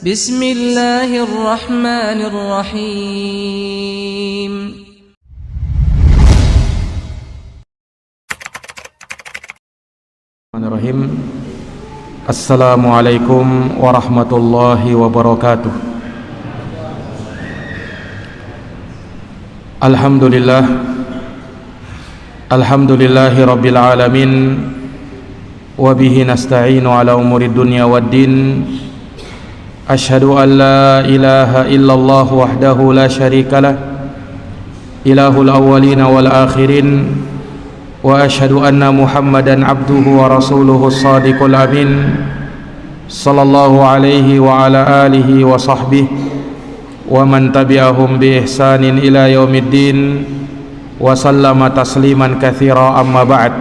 Bismillahirrahmanirrahim. Assalamualaikum warahmatullahi wabarakatuh. Alhamdulillahi rabbil alamin. Wabihi nasta'inu ala umuri dunya waddin. Ashhadu an la ilaha illallah wahdahu la syarikalah, ilahul awwalina wal akhirin. Wa ashhadu anna Muhammadan abduhu wa rasuluhu as-sadiqul amin, sallallahu alaihi wa ala alihi wa sahbihi wa man tabi'ahum bi ihsanin ila yaumiddin wa sallama tasliman katsira, amma ba'd.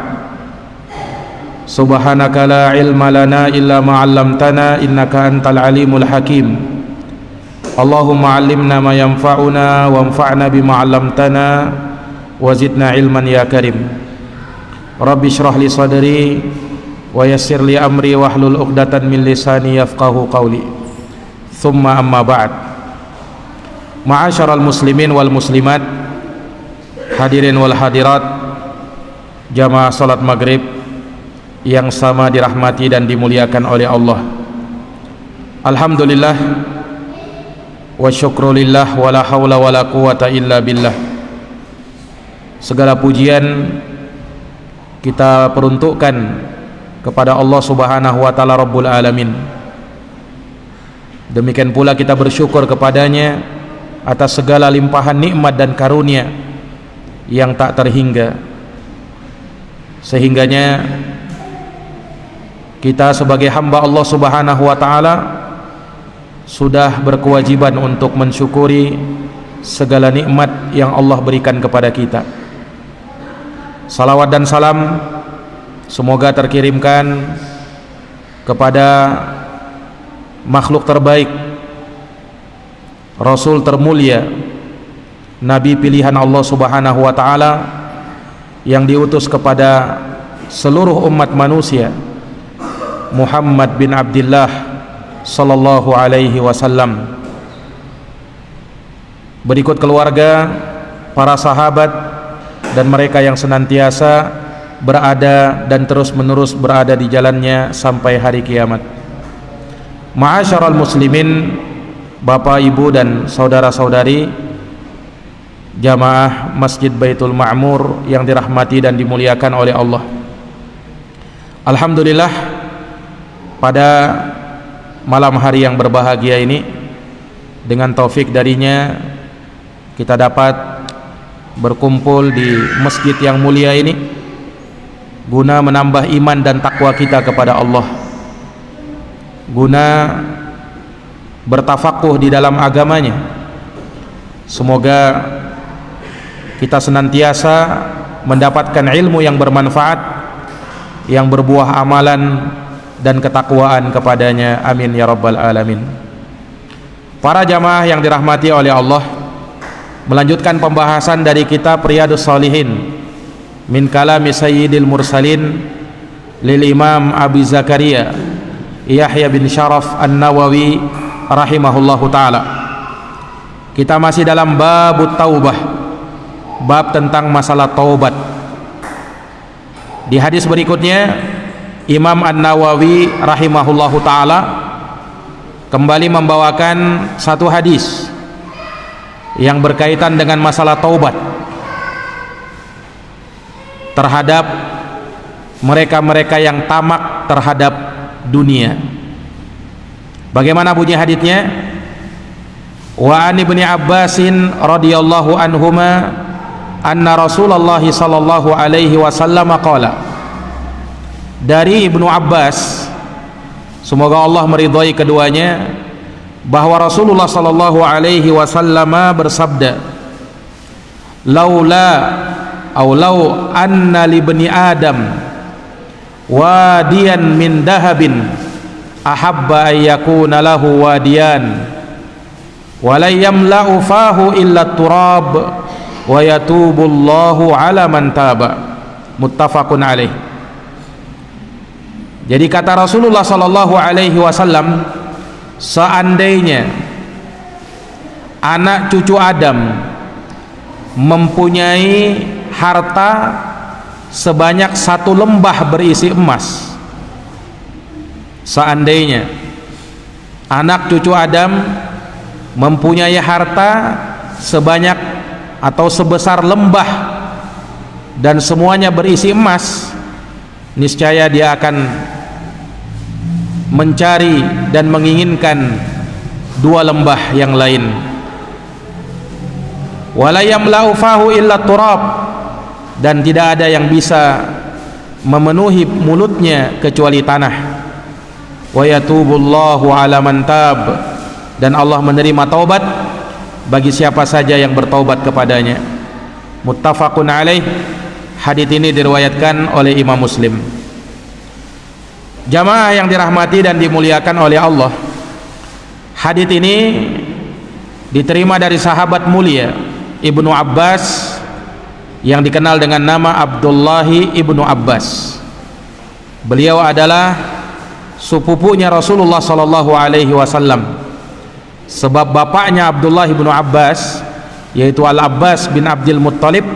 Subhanaka la ilma lana illa ma 'allamtana innaka antal alimul hakim. Allahumma 'allimna ma yanfa'una wanfa'na bima 'allamtana wa zidna ilman ya karim. Rabbi shrah li sadri wa yassir li amri wahlul 'uqdatan min lisani yafqahu qawli. Thumma amma ba'd. Ma'asyaral muslimin wal muslimat, hadirin wal hadirat, jamaah salat maghrib yang sama dirahmati dan dimuliakan oleh Allah. Alhamdulillah wa syukrulillah wa la hawla wa la quwata illa billah. Segala pujian kita peruntukkan kepada Allah Subhanahu wa taala Rabbul alamin. Demikian pula kita bersyukur kepadanya atas segala limpahan nikmat dan karunia yang tak terhingga. Sehingganya kita sebagai hamba Allah Subhanahu wa taala sudah berkewajiban untuk mensyukuri segala nikmat yang Allah berikan kepada kita. Salawat dan salam semoga terkirimkan kepada makhluk terbaik, Rasul termulia, Nabi pilihan Allah Subhanahu wa taala yang diutus kepada seluruh umat manusia, Muhammad bin Abdullah sallallahu alaihi wasallam. Berikut keluarga, para sahabat, dan mereka yang senantiasa berada dan terus menerus berada di jalannya sampai hari kiamat. Ma'asyaral muslimin, bapak, ibu, dan saudara-saudari jamaah Masjid Baitul Ma'mur yang dirahmati dan dimuliakan oleh Allah. Alhamdulillah, pada malam hari yang berbahagia ini, dengan taufik darinya kita dapat berkumpul di masjid yang mulia ini guna menambah iman dan takwa kita kepada Allah, guna bertafakuh di dalam agamanya. Semoga kita senantiasa mendapatkan ilmu yang bermanfaat, yang berbuah amalan dan ketakwaan kepadanya, amin ya rabbal alamin. Para jamaah yang dirahmati oleh Allah, melanjutkan pembahasan dari kitab Riyadhus Shalihin min kalami sayyidil mursalin lil imam Abi Zakaria Yahya bin Sharaf An-Nawawi rahimahullahu ta'ala. Kita masih dalam bab taubah, bab tentang masalah taubat. Di hadis berikutnya Imam An-Nawawi rahimahullahu ta'ala kembali membawakan satu hadis yang berkaitan dengan masalah taubat terhadap mereka-mereka yang tamak terhadap dunia. Bagaimana bunyi hadisnya? Wa an Ibni Abbasin radhiyallahu anhuma anna Rasulullah sallallahu alaihi wasallam qala. Dari Ibnu Abbas, semoga Allah meridhai keduanya, bahwa Rasulullah sallallahu alaihi wasallam bersabda, laula law anna li bani adam wadiyan min dahabin ahabba ay yakuna lahu wadiyan wa la yamla'u fahu illa turab wa yatubu Allahu ala man taba. Muttafaqun alaih. Jadi kata Rasulullah sallallahu alaihi wasallam, seandainya anak cucu Adam mempunyai harta sebanyak 1 lembah berisi emas, seandainya anak cucu Adam mempunyai harta sebanyak atau sebesar lembah dan semuanya berisi emas, niscaya dia akan mencari dan menginginkan 2 lembah yang lain. Wala yamla'u fahu illa turab, dan tidak ada yang bisa memenuhi mulutnya kecuali tanah. Wa yatubullahu ala man tab, dan Allah menerima taubat bagi siapa saja yang bertaubat kepadanya. Muttafaqun alaih. Hadits ini diriwayatkan oleh Imam Muslim. Jamaah yang dirahmati dan dimuliakan oleh Allah, hadits ini diterima dari sahabat mulia Ibnu Abbas yang dikenal dengan nama Abdullahi Ibnu Abbas. Beliau adalah sepupunya Rasulullah sallallahu alaihi wasallam, sebab bapaknya Abdullah Ibnu Abbas, yaitu Al-Abbas bin Abdul Muttalib,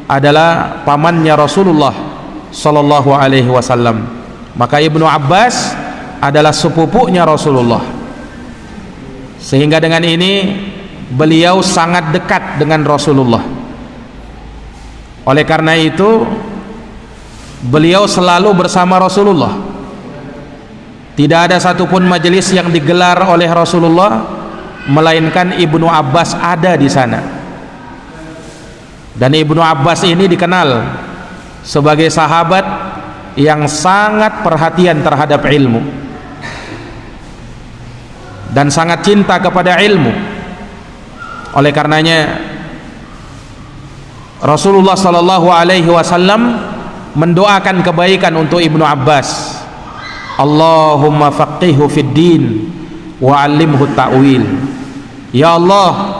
adalah pamannya Rasulullah sallallahu alaihi wasallam. Maka Ibnu Abbas adalah sepupunya Rasulullah, sehingga dengan ini beliau sangat dekat dengan Rasulullah. Oleh karena itu beliau selalu bersama Rasulullah. Tidak ada satupun majelis yang digelar oleh Rasulullah melainkan Ibnu Abbas ada di sana. Dan Ibnu Abbas ini dikenal sebagai sahabat yang sangat perhatian terhadap ilmu dan sangat cinta kepada ilmu. Oleh karenanya Rasulullah sallallahu alaihi wasallam mendoakan kebaikan untuk Ibnu Abbas. Allahumma faqihhu fid din wa 'allimhu ta'wil. Ya Allah,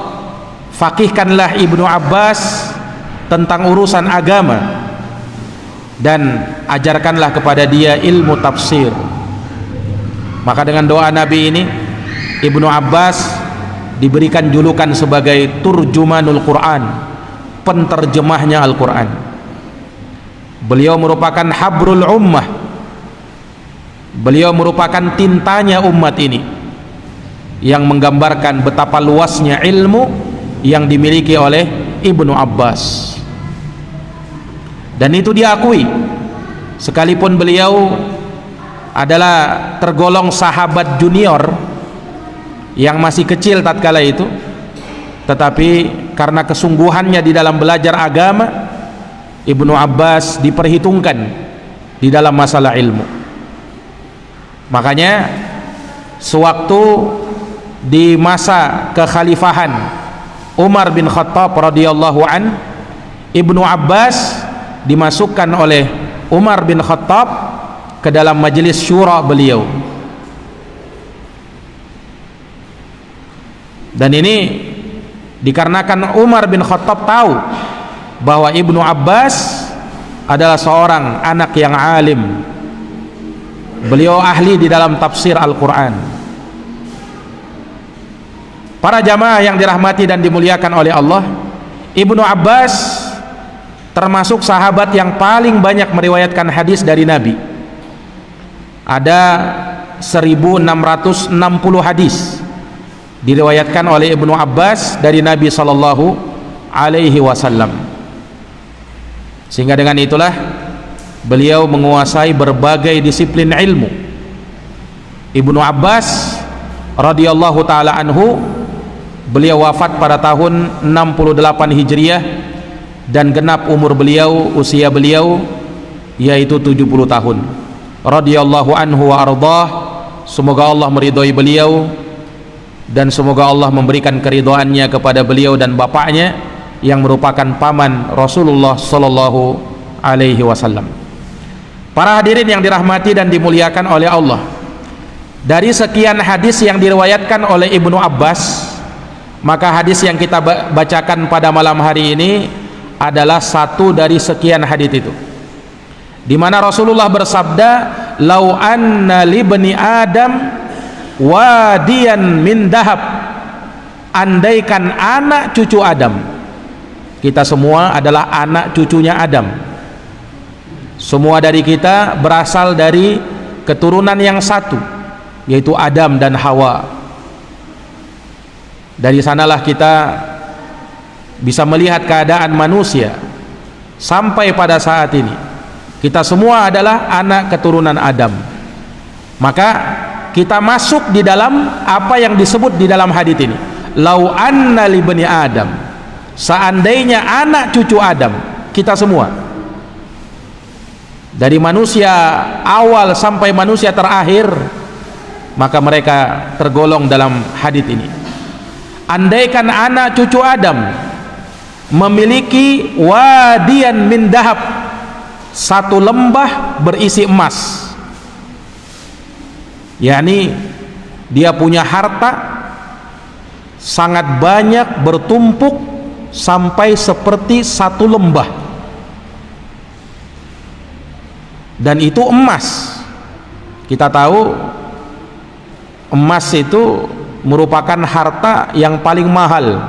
faqihkanlah Ibnu Abbas tentang urusan agama dan ajarkanlah kepada dia ilmu tafsir. Maka dengan doa Nabi ini, Ibnu Abbas diberikan julukan sebagai turjumanul Quran, penterjemahnya Al-Quran. Beliau merupakan habrul ummah, beliau merupakan tintanya umat ini, yang menggambarkan betapa luasnya ilmu yang dimiliki oleh Ibnu Abbas. Dan itu diakui, sekalipun beliau adalah tergolong sahabat junior yang masih kecil tatkala itu, tetapi karena kesungguhannya di dalam belajar agama, Ibnu Abbas diperhitungkan di dalam masalah ilmu. Makanya sewaktu di masa kekhalifahan Umar bin Khattab radhiyallahu an, Ibnu Abbas dimasukkan oleh Umar bin Khattab ke dalam majelis syura beliau. Dan ini dikarenakan Umar bin Khattab tahu bahwa Ibnu Abbas adalah seorang anak yang alim. Beliau ahli di dalam tafsir Al-Quran. Para jamaah yang dirahmati dan dimuliakan oleh Allah, Ibnu Abbas termasuk sahabat yang paling banyak meriwayatkan hadis dari Nabi. Ada 1660 hadis diriwayatkan oleh Ibnu Abbas dari Nabi sallallahu alaihi wasallam. Sehingga dengan itulah beliau menguasai berbagai disiplin ilmu. Ibnu Abbas radhiyallahu taala anhu, beliau wafat pada tahun 68 Hijriah dan genap umur beliau, usia beliau yaitu 70 tahun. Radhiyallahu anhu wa ardhah. Semoga Allah meridhai beliau dan semoga Allah memberikan keridhaannya kepada beliau dan bapaknya yang merupakan paman Rasulullah sallallahu alaihi wasallam. Para hadirin yang dirahmati dan dimuliakan oleh Allah, dari sekian hadis yang diriwayatkan oleh Ibnu Abbas, maka hadis yang kita bacakan pada malam hari ini adalah satu dari sekian hadis itu, di mana Rasulullah bersabda, "Lau anna libni Adam wadiyan min dahab, andaikan anak cucu Adam, kita semua adalah anak cucunya Adam, semua dari kita berasal dari keturunan yang satu, yaitu Adam dan Hawa. Dari sanalah kita bisa melihat keadaan manusia sampai pada saat ini. Kita semua adalah anak keturunan Adam. Maka kita masuk di dalam apa yang disebut di dalam hadits ini, lau anna li bani Adam, seandainya anak cucu Adam, kita semua dari manusia awal sampai manusia terakhir, maka mereka tergolong dalam hadits ini. Andaikan anak cucu Adam memiliki wadiyan min dahab, satu lembah berisi emas, yakni dia punya harta sangat banyak, bertumpuk sampai seperti satu lembah, dan itu emas. Kita tahu emas itu merupakan harta yang paling mahal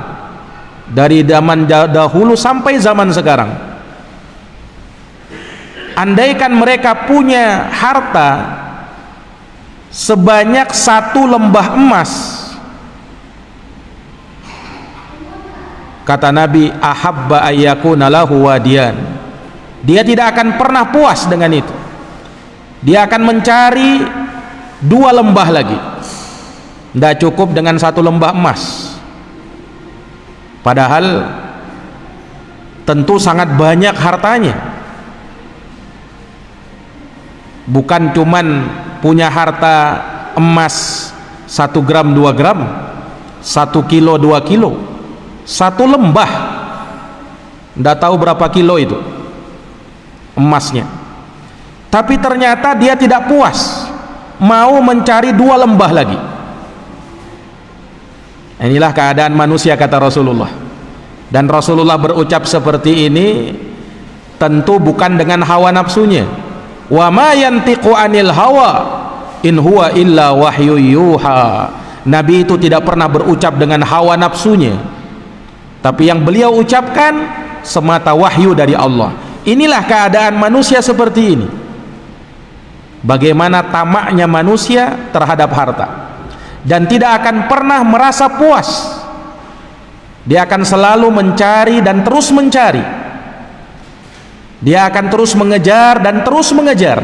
dari zaman dahulu sampai zaman sekarang. Andaikan mereka punya harta sebanyak satu lembah emas, kata Nabi, ahabba ayyakuna lahu wadiyan, dia tidak akan pernah puas dengan itu, dia akan mencari dua lembah lagi. Tidak cukup dengan satu lembah emas, padahal tentu sangat banyak hartanya. Bukan cuman punya harta emas 1 gram 2 gram, 1 kilo 2 kilo, satu lembah tidak tahu berapa kilo itu emasnya. Tapi ternyata dia tidak puas, mau mencari dua lembah lagi. Inilah keadaan manusia, kata Rasulullah. Dan Rasulullah berucap seperti ini tentu bukan dengan hawa nafsunya. Wa ma yantiqu anil hawa in huwa illa wahyu yuha. Nabi itu tidak pernah berucap dengan hawa nafsunya, tapi yang beliau ucapkan semata wahyu dari Allah. Inilah keadaan manusia seperti ini. Bagaimana tamaknya manusia terhadap harta, dan tidak akan pernah merasa puas. Dia akan selalu mencari dan terus mencari. Dia akan terus mengejar dan terus mengejar,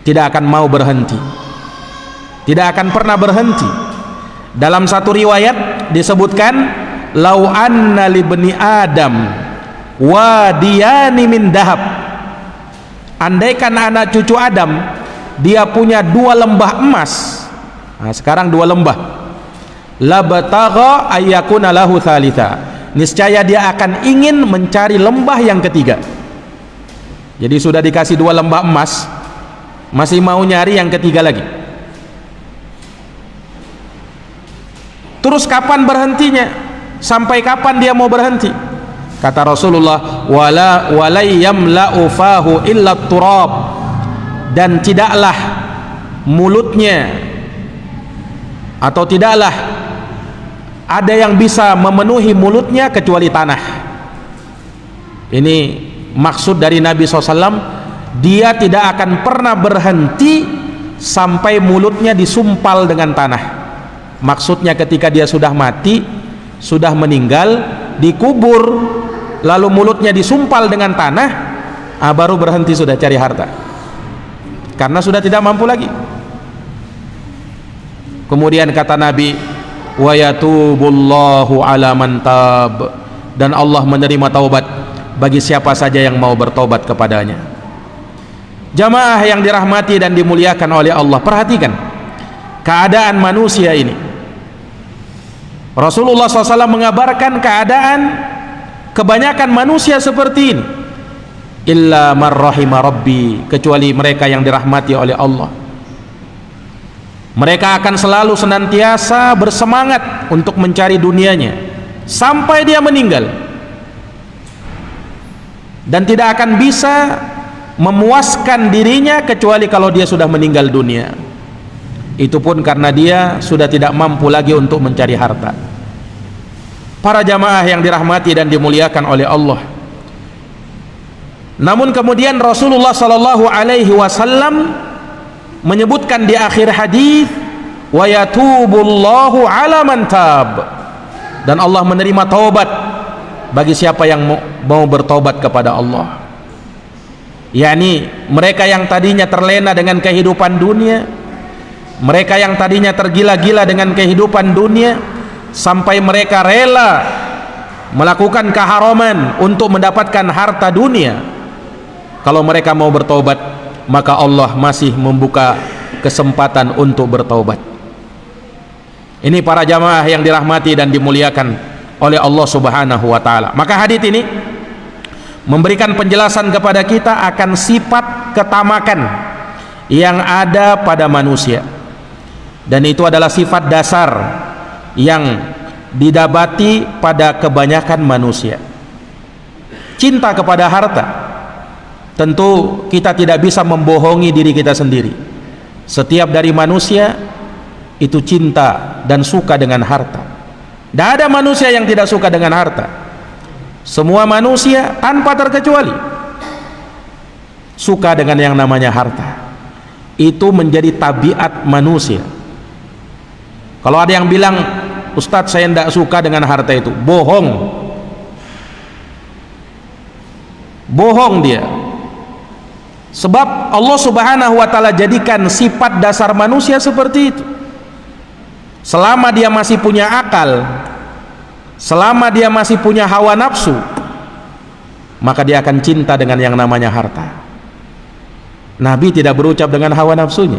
tidak akan mau berhenti, tidak akan pernah berhenti. Dalam satu riwayat disebutkan, lau anna li bani Adam wadiyani min dahab, andaikan anak cucu Adam dia punya dua lembah emas. Nah, sekarang dua lembah, labtagha ayyakuna lahu thalitha, niscaya dia akan ingin mencari lembah yang ketiga. Jadi sudah dikasih dua lembah emas, masih mau nyari yang ketiga lagi. Terus kapan berhentinya? Sampai kapan dia mau berhenti? Kata Rasulullah, wala yamla'u fahu illa turab, dan tidaklah mulutnya atau tidaklah ada yang bisa memenuhi mulutnya kecuali tanah. Ini maksud dari Nabi SAW, dia tidak akan pernah berhenti sampai mulutnya disumpal dengan tanah. Maksudnya ketika dia sudah mati, sudah meninggal, dikubur, lalu mulutnya disumpal dengan tanah, baru berhenti sudah cari harta, karena sudah tidak mampu lagi. Kemudian kata Nabi, wa yatubullahu ala man tab, dan Allah menerima taubat bagi siapa saja yang mau bertobat kepadanya. Jamaah yang dirahmati dan dimuliakan oleh Allah, perhatikan keadaan manusia ini. Rasulullah SAW mengabarkan keadaan kebanyakan manusia seperti ini, illa man rahima rabbi, kecuali mereka yang dirahmati oleh Allah. Mereka akan selalu senantiasa bersemangat untuk mencari dunianya sampai dia meninggal, dan tidak akan bisa memuaskan dirinya kecuali kalau dia sudah meninggal dunia. Itu pun karena dia sudah tidak mampu lagi untuk mencari harta. Para jamaah yang dirahmati dan dimuliakan oleh Allah. Namun kemudian Rasulullah sallallahu alaihi wasallam menyebutkan di akhir hadis, wa yatubullahu ala man tab, dan Allah menerima taubat bagi siapa yang mau bertobat kepada Allah. yakni mereka yang tadinya terlena dengan kehidupan dunia, mereka yang tadinya tergila-gila dengan kehidupan dunia, sampai mereka rela melakukan keharaman untuk mendapatkan harta dunia. Kalau mereka mau bertobat, maka Allah masih membuka kesempatan untuk bertobat. Ini para jamaah yang dirahmati dan dimuliakan oleh Allah Subhanahu wa taala. Maka hadis ini memberikan penjelasan kepada kita akan sifat ketamakan yang ada pada manusia, dan itu adalah sifat dasar yang didapati pada kebanyakan manusia. Cinta kepada harta. Tentu kita tidak bisa membohongi diri kita sendiri. Setiap dari manusia itu cinta dan suka dengan harta. Tidak ada manusia yang tidak suka dengan harta. Semua manusia tanpa terkecuali suka dengan yang namanya harta. Itu menjadi tabiat manusia. Kalau ada yang bilang, Ustadz saya tidak suka dengan harta itu, bohong. Bohong dia. Sebab Allah Subhanahu wa taala jadikan sifat dasar manusia seperti itu. Selama dia masih punya akal, selama dia masih punya hawa nafsu, maka dia akan cinta dengan yang namanya harta. Nabi tidak berucap dengan hawa nafsunya.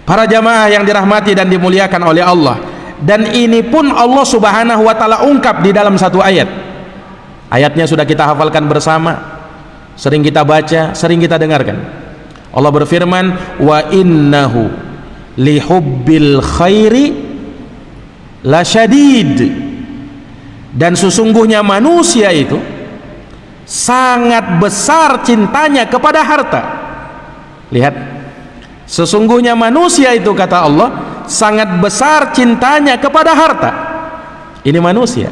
Para jamaah yang dirahmati dan dimuliakan oleh Allah, dan ini pun Allah Subhanahu wa taala ungkap di dalam satu ayat. Ayatnya sudah kita hafalkan bersama, sering kita baca, sering kita dengarkan. Allah berfirman, wa innahu lihubbil khairi lasyadid, dan sesungguhnya manusia itu sangat besar cintanya kepada harta. Lihat, sesungguhnya manusia itu, kata Allah, sangat besar cintanya kepada harta. Ini manusia.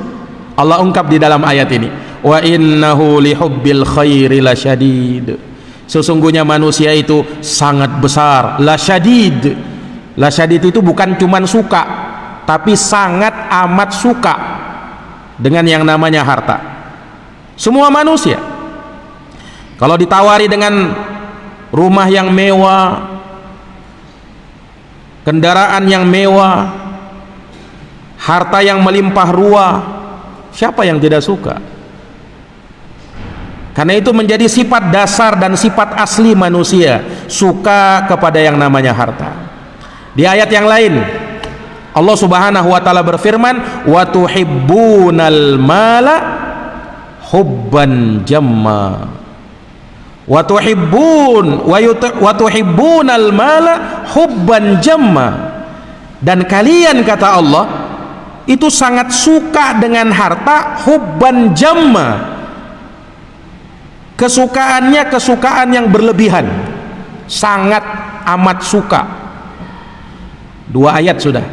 Allah ungkap di dalam ayat ini, wa innahu lihubbil khairi lasyadid, sesungguhnya manusia itu sangat besar. Lasyadid, lasyadid itu bukan cuman suka, tapi sangat amat suka dengan yang namanya harta. Semua manusia kalau ditawari dengan rumah yang mewah, kendaraan yang mewah, harta yang melimpah ruah, siapa yang tidak suka? Karena itu menjadi sifat dasar dan sifat asli manusia, suka kepada yang namanya harta. Di ayat yang lain Allah Subhanahu wa taala berfirman, wa tuhibbunal mala hubban jamma, wa tuhibbunal mala hubban jamma, dan kalian, kata Allah, itu sangat suka dengan harta, hubban jamma, kesukaannya kesukaan yang berlebihan, sangat amat suka. Dua ayat sudah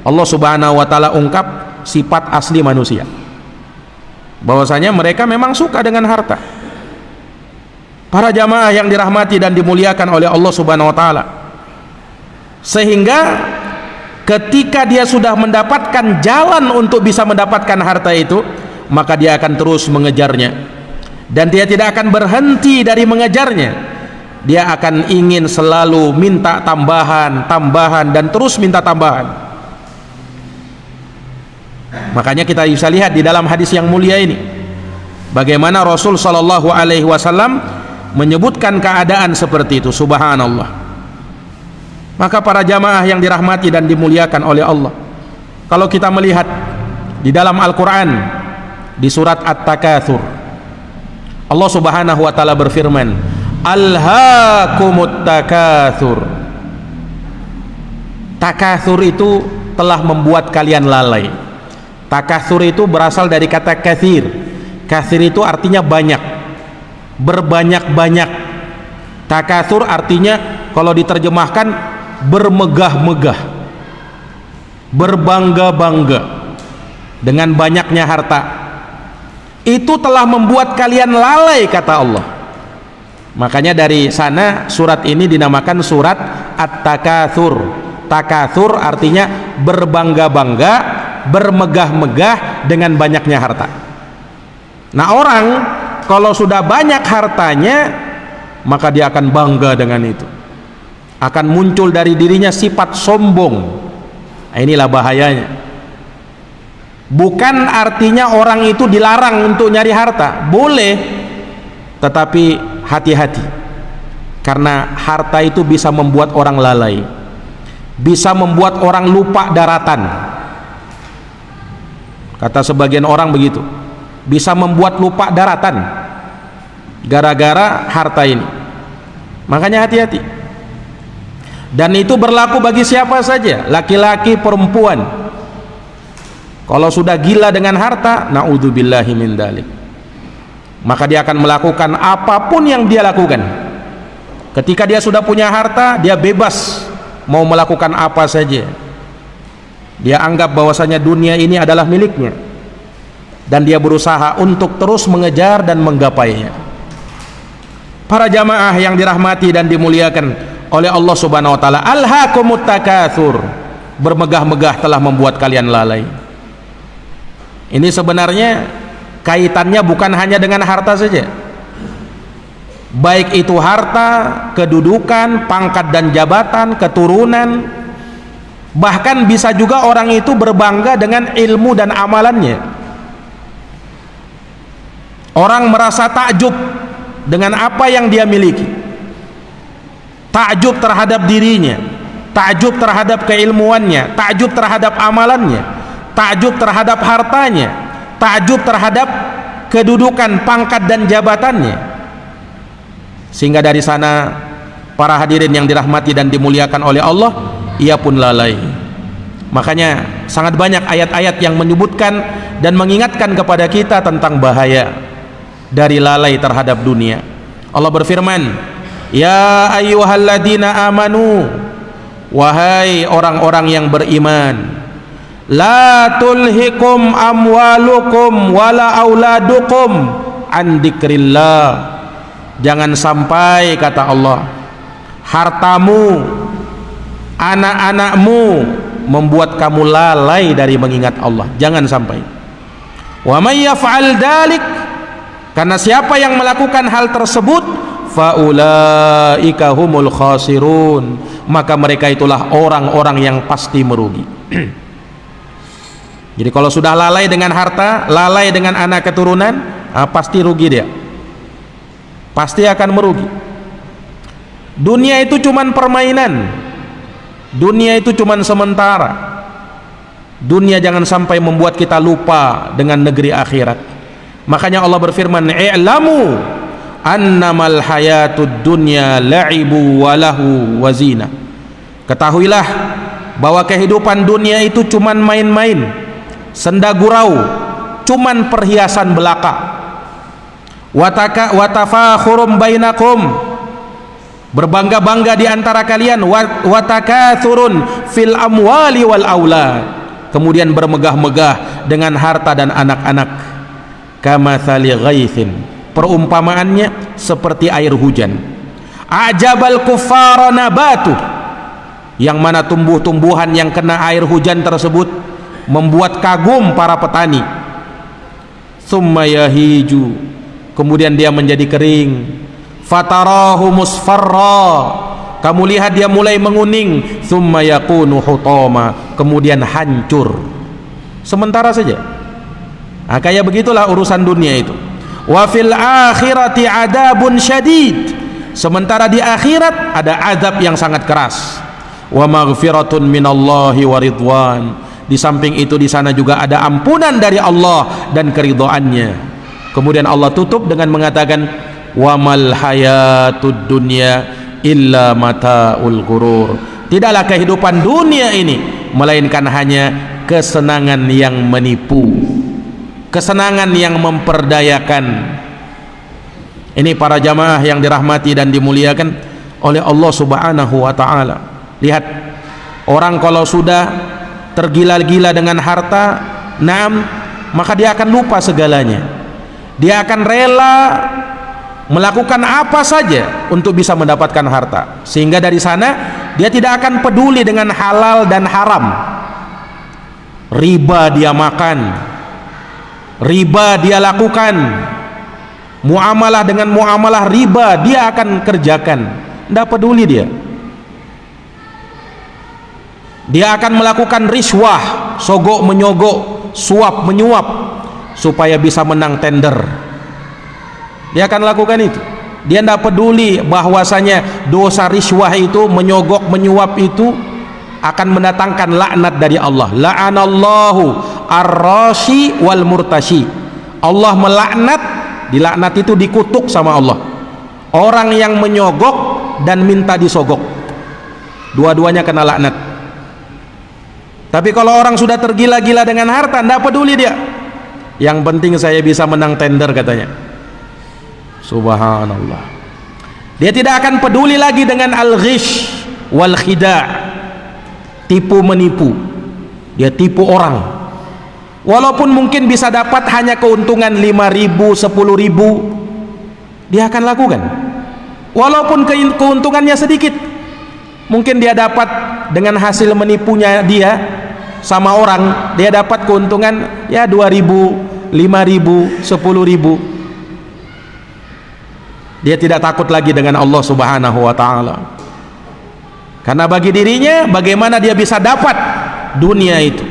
Allah Subhanahu wa taala ungkap sifat asli manusia, bahwasanya mereka memang suka dengan harta. Para jamaah yang dirahmati dan dimuliakan oleh Allah Subhanahu wa taala, sehingga ketika dia sudah mendapatkan jalan untuk bisa mendapatkan harta itu, maka dia akan terus mengejarnya, dan dia tidak akan berhenti dari mengejarnya. Dia akan ingin selalu minta tambahan, dan terus minta tambahan. Makanya kita bisa lihat di dalam hadis yang mulia ini, bagaimana Rasul sallallahu alaihi wasallam menyebutkan keadaan seperti itu. Subhanallah. Maka para jamaah yang dirahmati dan dimuliakan oleh Allah, kalau kita melihat di dalam Al-Quran, di surat At-Takatsur, Allah Subhanahu wa taala berfirman, alhaakumut takatsur. Takatsur itu telah membuat kalian lalai. Takatsur itu berasal dari kata katsir. Katsir itu artinya banyak, berbanyak-banyak. Takatsur artinya kalau diterjemahkan bermegah-megah, berbangga-bangga dengan banyaknya harta. Itu telah membuat kalian lalai, kata Allah. Makanya dari sana surat ini dinamakan surat At-Takatsur. Takatsur artinya berbangga-bangga, bermegah-megah dengan banyaknya harta. Nah, orang kalau sudah banyak hartanya, maka dia akan bangga dengan itu. Akan muncul dari dirinya sifat sombong. Nah, inilah bahayanya. Bukan artinya orang itu dilarang untuk nyari harta, boleh, tetapi hati-hati, karena harta itu bisa membuat orang lalai, bisa membuat orang lupa daratan. Kata sebagian orang begitu, bisa membuat lupa daratan gara-gara harta ini. Makanya hati-hati. Dan itu berlaku bagi siapa saja, laki-laki, perempuan. Kalau sudah gila dengan harta, naudzubillahi min dzalik, maka dia akan melakukan apapun yang dia lakukan. Ketika dia sudah punya harta, dia bebas mau melakukan apa saja. Dia anggap bahwasanya dunia ini adalah miliknya, dan dia berusaha untuk terus mengejar dan menggapainya. Para jamaah yang dirahmati dan dimuliakan oleh Allah Subhanahu wa taala, alhaakumut takatsur, bermegah-megah telah membuat kalian lalai. Ini sebenarnya kaitannya bukan hanya dengan harta saja, baik itu harta, kedudukan, pangkat dan jabatan, keturunan, bahkan bisa juga orang itu berbangga dengan ilmu dan amalannya. Orang merasa takjub dengan apa yang dia miliki, takjub terhadap dirinya, takjub terhadap keilmuannya, takjub terhadap amalannya, takjub terhadap hartanya, takjub terhadap kedudukan, pangkat dan jabatannya. Sehingga dari sana para hadirin yang dirahmati dan dimuliakan oleh Allah, ia pun lalai. Makanya sangat banyak ayat-ayat yang menyebutkan dan mengingatkan kepada kita tentang bahaya dari lalai terhadap dunia. Allah berfirman, ya ayyuhalladzina amanu, wahai orang-orang yang beriman, la tulhikum amwalukum wala auladukum an dzikrillah, jangan sampai, kata Allah, hartamu, anak-anakmu membuat kamu lalai dari mengingat Allah. Jangan sampai. Wa may yaf'al dzalik, karena siapa yang melakukan hal tersebut, faulaika humul khasirun, maka mereka itulah orang-orang yang pasti merugi. Jadi kalau sudah lalai dengan harta, lalai dengan anak keturunan, pasti rugi dia, pasti akan merugi. Dunia itu cuman permainan, dunia itu cuman sementara. Dunia jangan sampai membuat kita lupa dengan negeri akhirat. Makanya Allah berfirman, i'lamu annamal hayatud dunya la'ibu walahu wazina, ketahuilah bahwa kehidupan dunia itu cuman main-main, senda gurau, cuman perhiasan belaka. Watafakhurum bainakum, berbangga-bangga di antara kalian, watakatsurun fil amwali wal aulad, kemudian bermegah-megah dengan harta dan anak-anak. Kamatsali ghaitsin, perumpamaannya seperti air hujan. Ajabal kuffara nabatu, yang mana tumbuh-tumbuhan yang kena air hujan tersebut membuat kagum para petani. Tsumma yahiju, kemudian dia menjadi kering. Fatarahu musfarra, kamu lihat dia mulai menguning. Tsumma yakunu hutama, kemudian hancur sementara saja. Nah, kayak begitulah urusan dunia itu. Wa fil akhirati adabun syadid, sementara di akhirat ada azab yang sangat keras. Wa maghfiratun minallahi wa ridwan, di samping itu di sana juga ada ampunan dari Allah dan keridhaannya. Kemudian Allah tutup dengan mengatakan, wa mal hayatud dunya illa mataul ghurur, tidaklah kehidupan dunia ini melainkan hanya kesenangan yang menipu, kesenangan yang memperdayakan. Ini para jamaah yang dirahmati dan dimuliakan oleh Allah Subhanahu wa taala. Lihat, orang kalau sudah tergila-gila dengan harta, maka dia akan lupa segalanya. Dia akan rela melakukan apa saja untuk bisa mendapatkan harta, sehingga dari sana dia tidak akan peduli dengan halal dan haram. Riba dia makan, riba dia lakukan, muamalah dengan muamalah riba dia akan kerjakan, tidak peduli dia. Dia akan melakukan riswah, sogok menyogok, suap menyuap supaya bisa menang tender. Dia akan lakukan itu. Dia tidak peduli bahwasanya dosa riswah itu, menyogok menyuap itu akan mendatangkan laknat dari Allah. La'anallahu ar-rashi wal murtashi. Allah melaknat, dilaknat itu dikutuk sama Allah, orang yang menyogok dan minta disogok, dua-duanya kena laknat. Tapi kalau orang sudah tergila-gila dengan harta, tidak peduli dia. Yang penting saya bisa menang tender, katanya. Subhanallah. Dia tidak akan peduli lagi dengan al-ghish wal khida', tipu menipu. Dia tipu orang, walaupun mungkin bisa dapat hanya keuntungan 5.000, 10.000, dia akan lakukan. Walaupun keuntungannya sedikit, mungkin dia dapat dengan hasil menipunya dia sama orang, dia dapat keuntungan ya 2.000, 5.000, 10.000. Dia tidak takut lagi dengan Allah Subhanahu wa taala, karena bagi dirinya bagaimana dia bisa dapat dunia itu.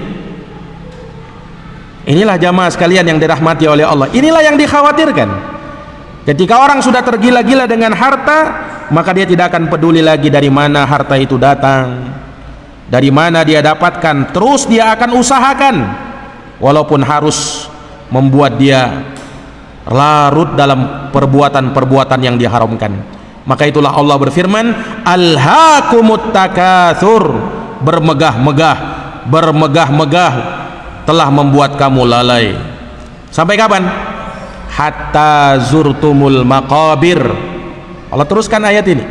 Inilah jamaah sekalian yang dirahmati oleh Allah, inilah yang dikhawatirkan. Ketika orang sudah tergila-gila dengan harta, maka dia tidak akan peduli lagi dari mana harta itu datang, dari mana dia dapatkan. Terus dia akan usahakan, walaupun harus membuat dia larut dalam perbuatan-perbuatan yang diharamkan. Maka itulah Allah berfirman, alhaakumut takatsur, bermegah-megah, bermegah-megah telah membuat kamu lalai. Sampai kapan? Hatta zurtumul maqabir. Allah teruskan ayat ini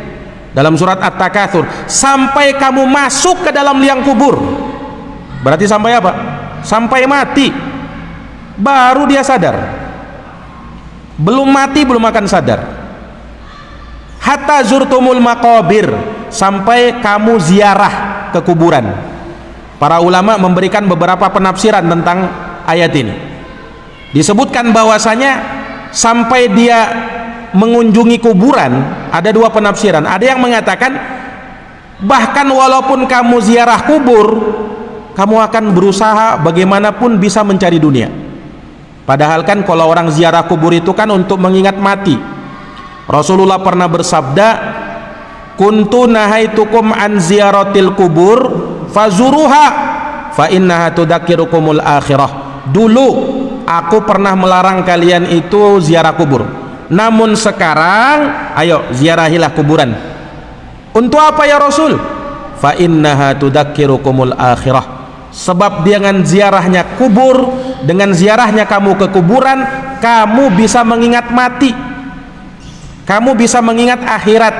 dalam surat At-Takatsur, sampai kamu masuk ke dalam liang kubur. Berarti sampai apa? Sampai mati, baru dia sadar. Belum mati belum akan sadar. Hatta zurtumul maqabir, sampai kamu ziarah ke kuburan. Para ulama memberikan beberapa penafsiran tentang ayat ini. Disebutkan bahwasanya sampai dia mengunjungi kuburan, ada dua penafsiran. Ada yang mengatakan bahkan walaupun kamu ziarah kubur, kamu akan berusaha bagaimanapun bisa mencari dunia. Padahal kan kalau orang ziarah kubur itu kan untuk mengingat mati. Rasulullah pernah bersabda, kuntu nahaitukum an ziyaratil kubur fazuruha fa innaha tudzakirukumul akhirah. Dulu aku pernah melarang kalian itu ziarah kubur, namun sekarang ayo ziarahilah kuburan. Untuk apa ya Rasul? Fa innaha tudzakirukumul akhirah. Sebab dengan ziarahnya kubur, dengan ziarahnya kamu ke kuburan, kamu bisa mengingat mati, kamu bisa mengingat akhirat,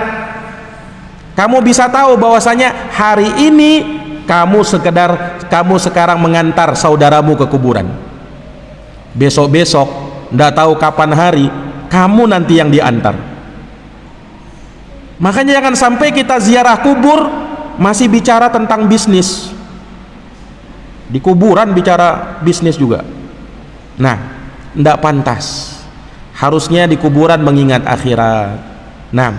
kamu bisa tahu bahwasanya hari ini kamu sekarang mengantar saudaramu ke kuburan, besok-besok ndak tahu kapan hari kamu nanti yang diantar. Makanya jangan sampai kita ziarah kubur masih bicara tentang bisnis. Di kuburan bicara bisnis juga. Nah, tidak pantas. Harusnya di kuburan mengingat akhirat. Nah,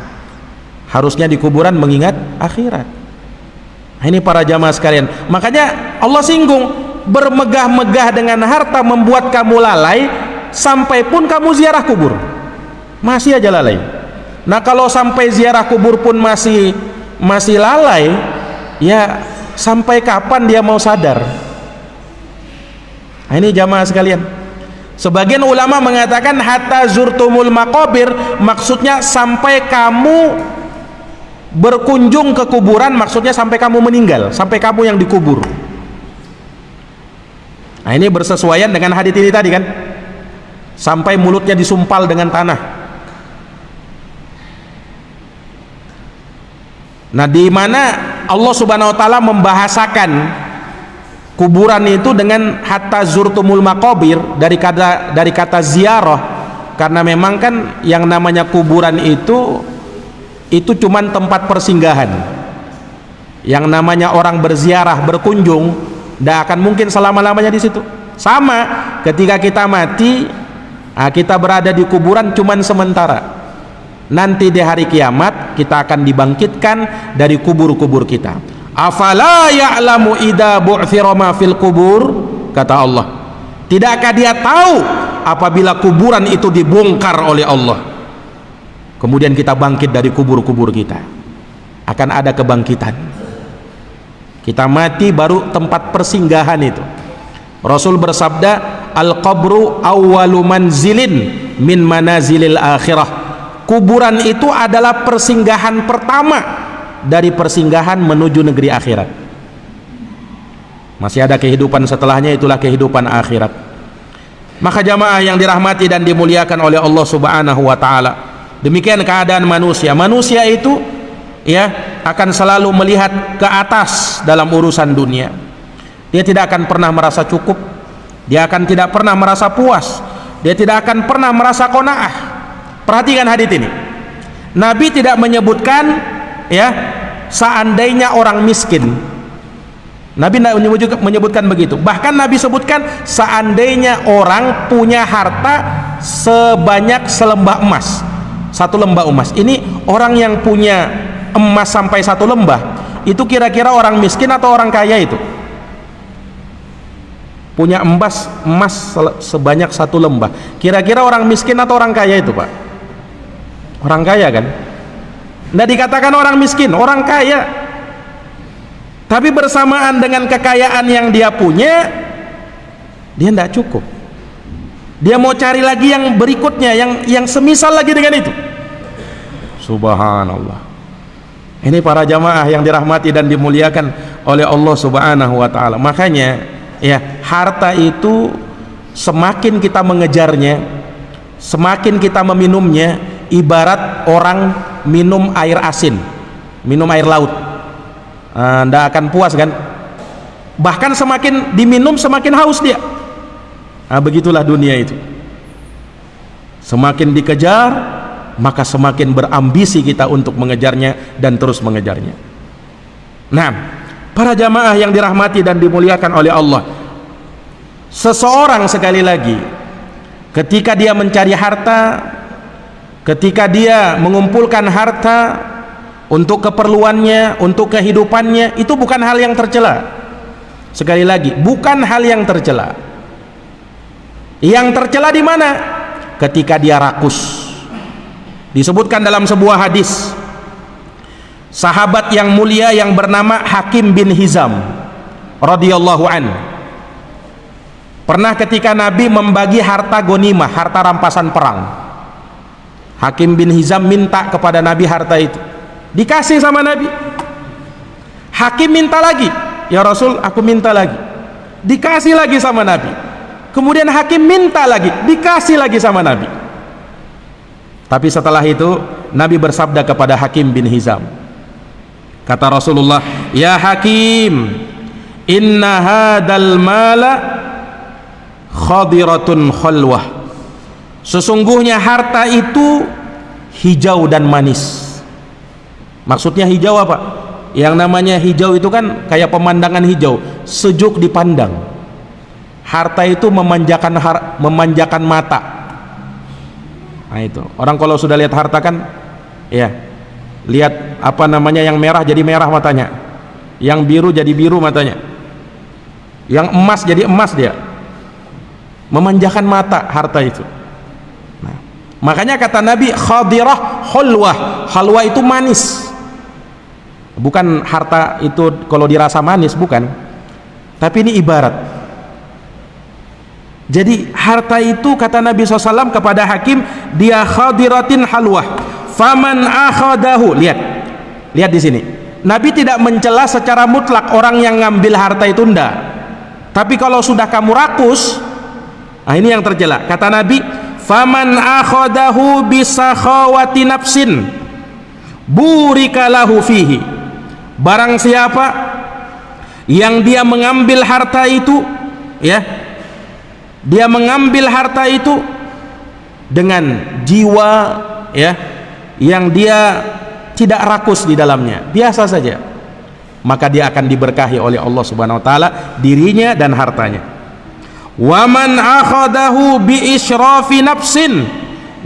harusnya di kuburan mengingat akhirat. Nah, ini para jamaah sekalian. Makanya Allah singgung, bermegah-megah dengan harta membuat kamu lalai, sampai pun kamu ziarah kubur masih aja lalai. Nah, kalau sampai ziarah kubur pun masih lalai, ya sampai kapan dia mau sadar? Nah, ini jamaah sekalian. Sebagian ulama mengatakan hatta zurtumul maqabir, maksudnya sampai kamu berkunjung ke kuburan, maksudnya sampai kamu meninggal, sampai kamu yang dikubur. Nah, ini bersesuaian dengan hadits ini tadi kan, sampai mulutnya disumpal dengan tanah. Nah, di mana Allah Subhanahu wa taala membahasakan kuburan itu dengan hatta zurtumul maqabir, dari kata ziarah, karena memang kan yang namanya kuburan itu cuman tempat persinggahan. Yang namanya orang berziarah, berkunjung, tidak akan mungkin selama-lamanya di situ. Sama ketika kita mati, kita berada di kuburan cuman sementara. Nanti di hari kiamat kita akan dibangkitkan dari kubur-kubur kita. Afala ya'lamu idza bu'thira ma fil kubur, kata Allah. Tidakkah dia tahu apabila kuburan itu dibongkar oleh Allah, kemudian kita bangkit dari kubur-kubur kita, akan ada kebangkitan. Kita mati baru tempat persinggahan itu. Rasul bersabda, al-qabru awwalu manzilin min manazilil akhirah. Kuburan itu adalah persinggahan pertama dari persinggahan menuju negeri akhirat. Masih ada kehidupan setelahnya, itulah kehidupan akhirat. Maka jamaah yang dirahmati dan dimuliakan oleh Allah Subhanahu wa taala, demikian keadaan manusia. Manusia itu akan selalu melihat ke atas dalam urusan dunia. Dia tidak akan pernah merasa cukup, dia akan tidak pernah merasa puas, dia tidak akan pernah merasa qanaah. Perhatikan hadits ini. Nabi tidak menyebutkan seandainya orang miskin. Nabi tidak menyebutkan begitu. Bahkan Nabi sebutkan seandainya orang punya harta sebanyak selembah emas, 1 lembah emas. Ini orang yang punya emas sampai 1 lembah, itu kira-kira orang miskin atau orang kaya itu? Punya emas sebanyak 1 lembah, kira-kira orang miskin atau orang kaya itu, Pak? Orang kaya kan? Tidak dikatakan orang miskin, orang kaya. Tapi bersamaan dengan kekayaan yang dia punya, dia tidak cukup. Dia mau cari lagi yang berikutnya, yang semisal lagi dengan itu. Subhanallah. Ini para jamaah yang dirahmati dan dimuliakan oleh Allah Subhanahu wa taala. Makanya harta itu semakin kita mengejarnya, semakin kita meminumnya, ibarat orang minum air asin, minum air laut, tidak akan puas kan? Bahkan semakin diminum semakin haus dia. Begitulah dunia itu. Semakin dikejar, maka semakin berambisi kita untuk mengejarnya dan terus mengejarnya. Nah, para jamaah yang dirahmati dan dimuliakan oleh Allah, seseorang sekali lagi ketika dia mencari harta, ketika dia mengumpulkan harta untuk keperluannya, untuk kehidupannya, itu bukan hal yang tercela. Sekali lagi, bukan hal yang tercela. Yang tercela di mana? Ketika dia rakus. Disebutkan dalam sebuah hadis, sahabat yang mulia yang bernama Hakim bin Hizam radhiyallahu an, pernah ketika Nabi membagi harta ghanimah, harta rampasan perang, Hakim bin Hizam minta kepada Nabi harta itu, dikasih sama Nabi. Hakim minta lagi, ya Rasul, aku minta lagi, dikasih lagi sama Nabi. Kemudian Hakim minta lagi, dikasih lagi sama Nabi. Tapi setelah itu Nabi bersabda kepada Hakim bin Hizam, kata Rasulullah, ya Hakim, inna hadal mala khadiratun khalwah. Sesungguhnya harta itu hijau dan manis. Maksudnya hijau apa? Yang namanya hijau itu kan kayak pemandangan hijau, sejuk dipandang. Harta itu memanjakan mata. Nah itu, orang kalau sudah lihat harta kan, lihat yang merah jadi merah matanya, yang biru jadi biru matanya, yang emas jadi emas dia. Memanjakan mata harta itu. Makanya kata Nabi, khadirah halwah. Halwah itu manis. Bukan harta itu kalau dirasa manis, bukan. Tapi ini ibarat. Jadi harta itu kata Nabi SAW kepada Hakim, dia khadiratin halwah. Faman akhadahu. Lihat di sini. Nabi tidak mencela secara mutlak orang yang ngambil harta itu, enggak. Tapi kalau sudah kamu rakus, ini yang tercela. Kata Nabi, faman akhadahu bisakhawati nafsin burika lahu fihi. Barang siapa yang dia mengambil harta itu, ya, dia mengambil harta itu dengan jiwa, ya, yang dia tidak rakus di dalamnya, biasa saja, maka dia akan diberkahi oleh Allah Subhanahu wa taala, dirinya dan hartanya. Wa man akhadahu bi israfi nafsin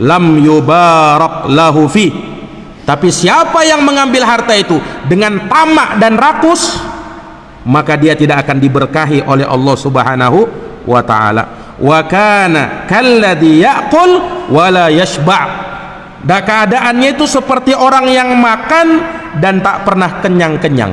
lam yubarak lahu fi. Tapi siapa yang mengambil harta itu dengan tamak dan rakus, maka dia tidak akan diberkahi oleh Allah Subhanahu wa taala. Wa kana kalladhi ya'kul wa la yashba'. Dan keadaannya itu seperti orang yang makan dan tak pernah kenyang-kenyang.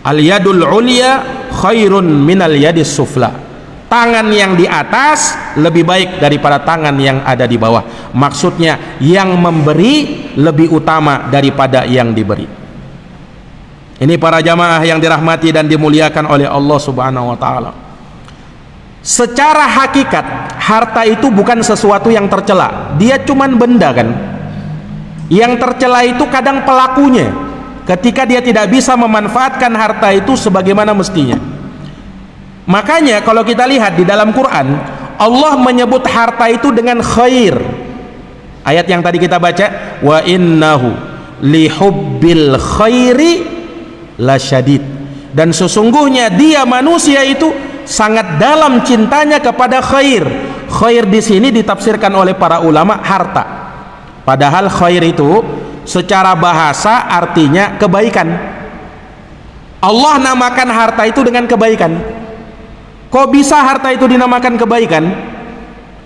Al yadul ulya khairun minal yadis sufla. Tangan yang di atas lebih baik daripada tangan yang ada di bawah. Maksudnya yang memberi lebih utama daripada yang diberi. Ini para jamaah yang dirahmati dan dimuliakan oleh Allah Subhanahu wa taala. Secara hakikat harta itu bukan sesuatu yang tercela, dia cuman benda kan. Yang tercela itu kadang pelakunya, ketika dia tidak bisa memanfaatkan harta itu sebagaimana mestinya. Makanya kalau kita lihat di dalam Quran, Allah menyebut harta itu dengan khair. Ayat yang tadi kita baca, wa innahu lihubbil khairi lasyadid. Dan sesungguhnya dia manusia itu sangat dalam cintanya kepada khair. Khair di sini ditafsirkan oleh para ulama harta. Padahal khair itu secara bahasa artinya kebaikan. Allah namakan harta itu dengan kebaikan. Kok bisa harta itu dinamakan kebaikan?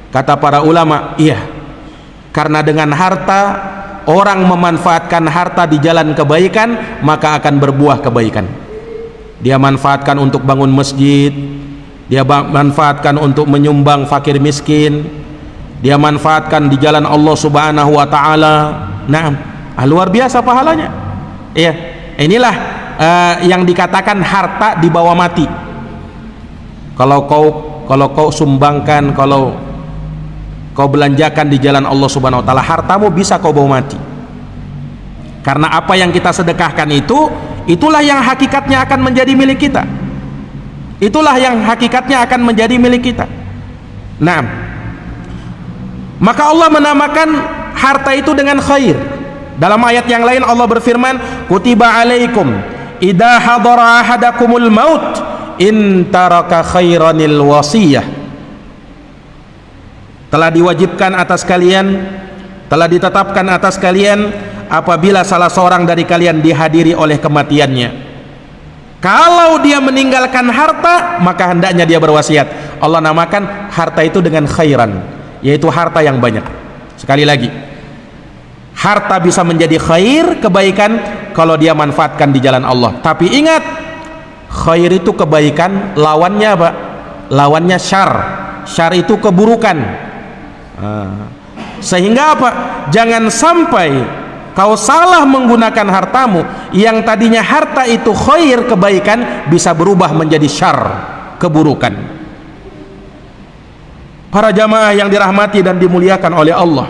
Kata para ulama, iya, karena dengan harta orang memanfaatkan harta di jalan kebaikan, maka akan berbuah kebaikan. Dia manfaatkan untuk bangun masjid, dia manfaatkan untuk menyumbang fakir miskin, dia manfaatkan di jalan Allah Subhanahu wa taala. Nah, luar biasa pahalanya. Iya, inilah yang dikatakan harta dibawa mati. Kalau kau sumbangkan, kalau kau belanjakan di jalan Allah Subhanahu wa taala, hartamu bisa kau bawa mati. Karena apa yang kita sedekahkan itu, itulah yang hakikatnya akan menjadi milik kita. Itulah yang hakikatnya akan menjadi milik kita. Nah, maka Allah menamakan harta itu dengan khair. Dalam ayat yang lain Allah berfirman, kutiba alaikum idza hadara ahadakumul maut in taraka khairanil wasiyah. Telah diwajibkan atas kalian, telah ditetapkan atas kalian apabila salah seorang dari kalian dihadiri oleh kematiannya, kalau dia meninggalkan harta maka hendaknya dia berwasiat. Allah namakan harta itu dengan khairan, yaitu harta yang banyak. Sekali lagi, harta bisa menjadi khair, kebaikan, kalau dia manfaatkan di jalan Allah. Tapi ingat, khair itu kebaikan, lawannya apa? Lawannya syar. Syar itu keburukan. Sehingga apa? Jangan sampai kau salah menggunakan hartamu, yang tadinya harta itu khair, kebaikan, bisa berubah menjadi syar, keburukan. Para jamaah yang dirahmati dan dimuliakan oleh Allah,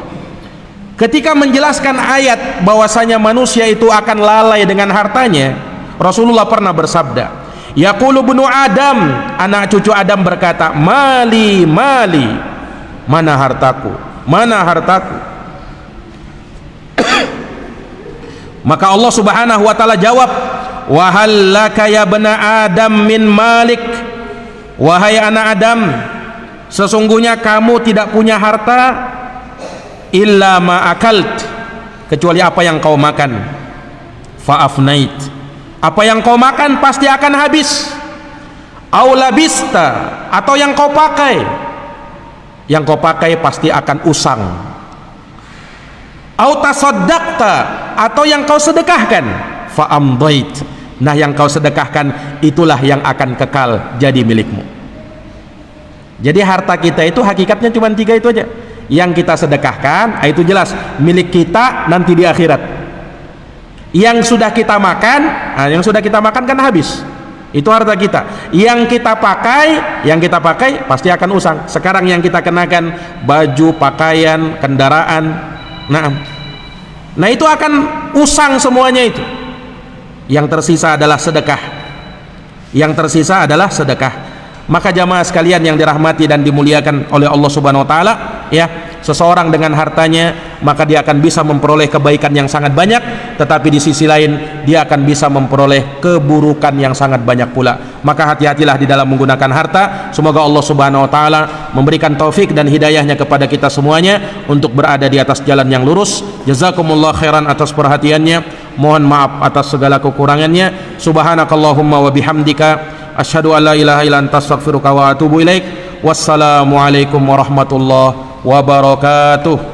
ketika menjelaskan ayat bahwasanya manusia itu akan lalai dengan hartanya, Rasulullah pernah bersabda, yaqulu ibnu Adam, anak cucu Adam berkata, mali mali, mana hartaku, mana hartaku. Maka Allah Subhanahu wa taala jawab, wa hal laka ya bana Adam min malik. Wahai anak Adam, sesungguhnya kamu tidak punya harta illa ma akalt, kecuali apa yang kau makan. Fa afnait, apa yang kau makan pasti akan habis. Au labista, atau yang kau pakai, yang kau pakai pasti akan usang. Au tasaddaqta, atau yang kau sedekahkan. Fa amdait, nah yang kau sedekahkan itulah yang akan kekal jadi milikmu. Jadi harta kita itu hakikatnya cuma 3 itu aja. Yang kita sedekahkan, itu jelas milik kita nanti di akhirat. Yang sudah kita makan, yang sudah kita makan kan habis, itu harta kita. Yang kita pakai pasti akan usang. Sekarang yang kita kenakan, baju, pakaian, kendaraan, nah itu akan usang semuanya itu. yang tersisa adalah sedekah. Yang tersisa adalah sedekah. Maka jamaah sekalian yang dirahmati dan dimuliakan oleh Allah Subhanahu wa taala, ya, seseorang dengan hartanya maka dia akan bisa memperoleh kebaikan yang sangat banyak, tetapi di sisi lain dia akan bisa memperoleh keburukan yang sangat banyak pula. Maka hati-hatilah di dalam menggunakan harta. Semoga Allah Subhanahu wa taala memberikan taufik dan hidayahnya kepada kita semuanya untuk berada di atas jalan yang lurus. Jazakumullah khairan atas perhatiannya. Mohon maaf atas segala kekurangannya. Subhanakallahumma wa bihamdika asyhadu an la ilaha illa anta astaghfiruka wa atubu ilaik. Wassalamualaikum warahmatullahi wabarakatuh.